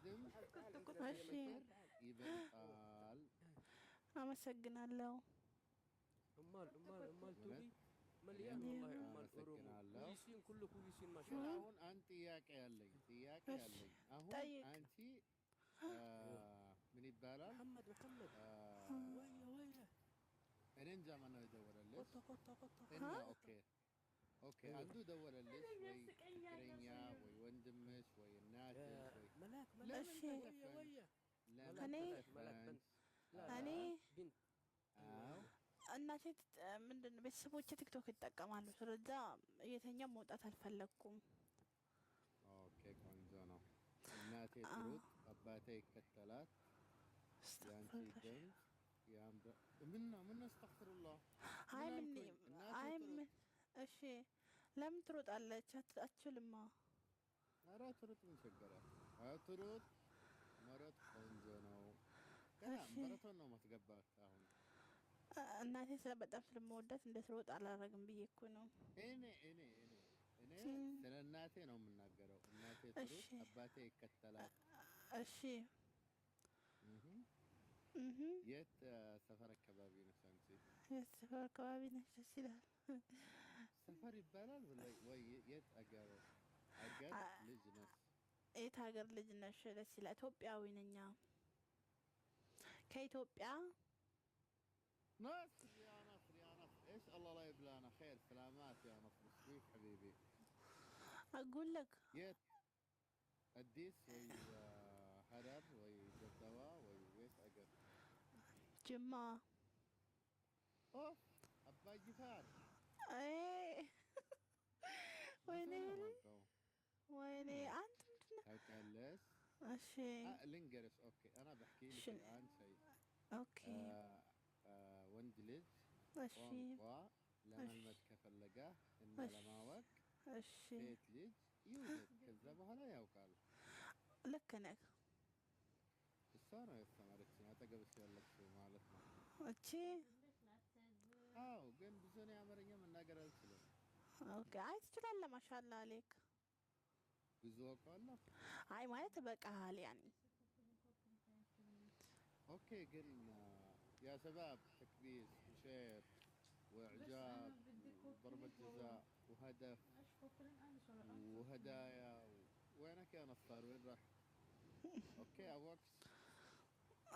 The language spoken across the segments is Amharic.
ድምፅ እሺ ከፍቅር ይበልጣል። አመሰግናለሁ። أمال እውነት تبي مليان እኔም والله أمال أورومو አመሰግናለሁ። كويسين كله كويسين ما شاء ግን الله. አሁን አንድ ጥያቄ እሺ ያለኝ አሁን ጠይቅ። አንቺ ايوه ምን ይባላል محمد አ፣ ويا እኔ እንጃ ማነው የደወለልሽ قطة እና ها ኦኬ ኦኬ ايوه አንዱ ደወለልሽ ወይ ፍቅረኛ ወይ ወንድምሽ ወይ እናትሽ يا ወይ ملاك ለምን እሺ ተሸፈንሽ ويا ለምን እኔ ملاك بنت. ተሸፈንሽ لا እኔ لا بنت. አዎ ايوه እናቴ ምንድን ነው ቤተሰቦቼ ቲክቶክ ይጠቀማሉ። ስለዛ እየተኛ መውጣት አልፈለኩም። ኦኬ ቆንጆ ነው እናቴ ትሩጥ አባቴ ይከተላት ያንቺ አስተግፍሩላህ። ድምፅ ያምረ ምን አስተግፍሩላህ አይ ምን ምን አልኩኝ እናቴ አይ ትሩጥ ምን እሺ ለምን ትሮጣለች? አትችልማ። ኧረ ትሩጥ ምን ቸገራት አዎ ትሩጥ መሮጥ ቆንጆ ነው ገና እሺ መረቶን ነው ማስገባት አሁን እናቴ በጣም ስለምወዳት እንድትሮጥ አላረግም ብዬ እኮ ነው። እኔ እም፣ ስለ እናቴ ነው የምናገረው እናቴ እሺ ትሩጥ አባቴ ይከተላት እሺ እህ እህ የት ሰፈር አካባቢ ነው አንቺ የሰፈር አካባቢ ነች። ደስ ይላል። ሰፈር ይባላል ወይ የት አገር አ- ልጅ ነሽ የት ሀገር ልጅ ነሽ? ደስ ይላል። ኢትዮጵያዊ ነኝ። ከኢትዮጵያ نصر يا نصر ايش الله لا يبلانا خير سلامات يا نصر ايش فيك حبيبي اقول لك يت الديس وي هرب وي جدوى وي ويت اقر جماعة. اوف ابا جفار ايه جفار ويني مالكو ويني انت متنا ታውቂያለሽ እሺ ልንገርሽ ኦኬ انا بحكي لك شن الان شيء اوكي ወንድ ልጅ እሺ ቋንቋ እሺ ለመልመድ ከፈለገ እና እሺ ለማወቅ እሺ ሴት ልጅ ይውደድ ከዛ በኋላ ያውቃል ልክ ነህ። እሷ ነው ያስተማረችኝ አጠገብሽ ያለችው ማለት ነው እቺ አዎ ግን ብዙ ነው አማርኛ መናገር አልችልም ኦኬ። አይ ትችላለህ። ማሻአላህ አሌክ። ብዙ አውቃለሁ አይ ማለት በቃል ያኒ اوكي ግን يا شباب تكبيس وشير واعجاب وضربة جزاء وهدف وهدايا وينك يا نصار وين راح اوكي اوكس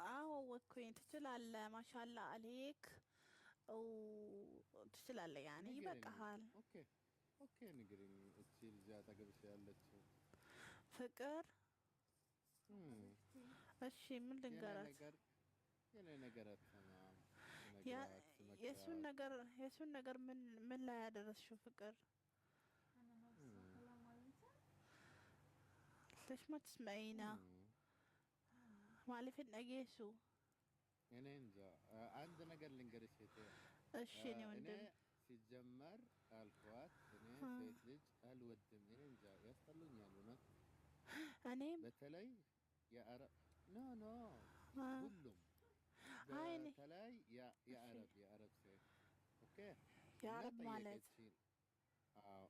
አዎ ወኩኝ። ትችላለህ። ማሻአላህ አሌክ። ትችላለህ። ያኒ ንገረኝ ይበቃሃል። ኦኬ ንገረኝ እቺ ልጅ አጠገብሽ ያለችው ፍቅር እሺ ምን የኔ ልንገራት? ነገር የኔ ነገር አትሰማም ያ- ስነግራት ስመክራት የሱን ነገር ምን ላይ ያደረስሽው? ፍቅር ليش ما تسمعينا؟ ማለፊት ነጌሱ እኔ እንጃ አንድ ነገር ልንገርሽ እህቴ እሺ እኔ እኔ ወንድም ሲጀመር አልኳት እኔ ሴት ልጅ አልወድም እኔ እንጃ ያስጠሉኛል እውነት እኔም በተለይ የአረብ ኖ ሁሉም አይ እኔ በተለይ እሺ የአረብ ሴት ኦኬ እና የአረብ ማለት ጠየቀችኝ አዎ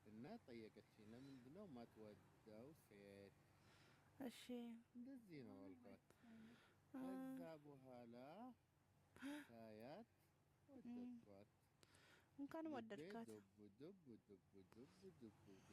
እና ጠየቀችኝ ለምንድን ነው የማትወደው ሴት እሺ እንደዚህ ነው አልኳት ከዛ በኋላ ሳያት ወደድኳት እንኳን ልቤ ወደድካት። ዱብ ዱብ ዱብ ዱብ ዱብ ዱብ